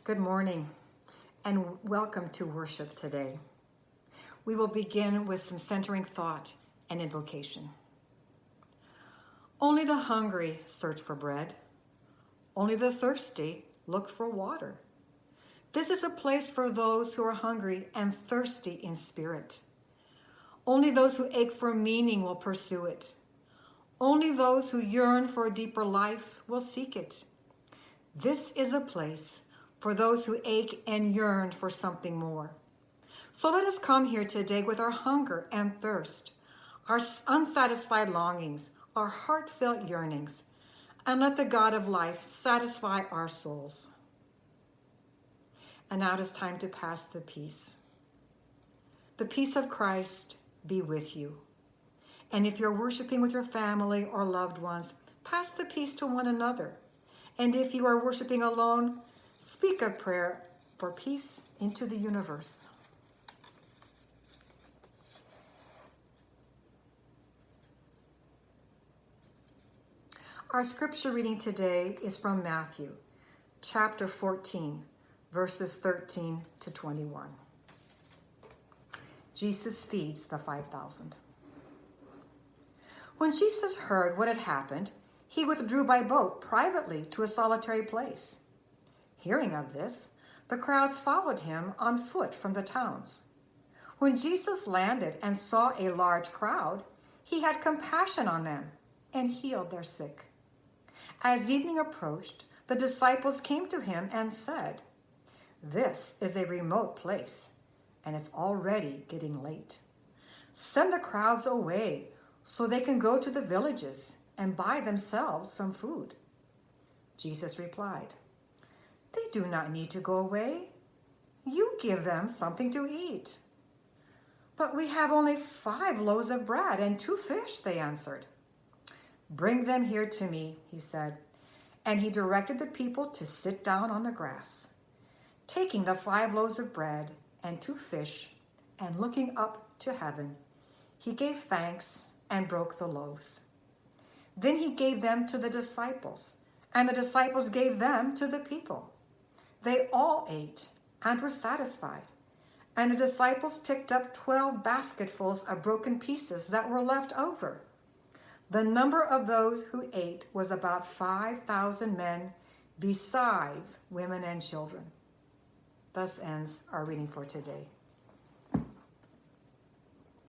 Good morning and welcome to worship today. We will begin with some centering thought and invocation. Only the hungry search for bread. Only the thirsty look for water. This is a place for those who are hungry and thirsty in spirit. Only those who ache for meaning will pursue it. Only those who yearn for a deeper life will seek it. This is a place for those who ache and yearn for something more. So let us come here today with our hunger and thirst, our unsatisfied longings, our heartfelt yearnings, and let the God of life satisfy our souls. And now it is time to pass the peace. The peace of Christ be with you. And if you're worshiping with your family or loved ones, pass the peace to one another. And if you are worshiping alone, speak a prayer for peace into the universe. Our scripture reading today is from Matthew, chapter 14, verses 13 to 21. Jesus feeds the 5,000. When Jesus heard what had happened, he withdrew by boat privately to a solitary place. Hearing of this, the crowds followed him on foot from the towns. When Jesus landed and saw a large crowd, he had compassion on them and healed their sick. As evening approached, the disciples came to him and said, "This is a remote place, and it's already getting late. Send the crowds away so they can go to the villages and buy themselves some food." Jesus replied, "They do not need to go away. You give them something to eat." "But we have only 5 loaves of bread and 2 fish," they answered. "Bring them here to me," he said, and he directed the people to sit down on the grass. Taking the 5 loaves of bread and 2 fish and looking up to heaven, he gave thanks and broke the loaves. Then he gave them to the disciples, and the disciples gave them to the people. They all ate and were satisfied, and the disciples picked up 12 basketfuls of broken pieces that were left over. The number of those who ate was about 5,000 men, besides women and children. Thus ends our reading for today.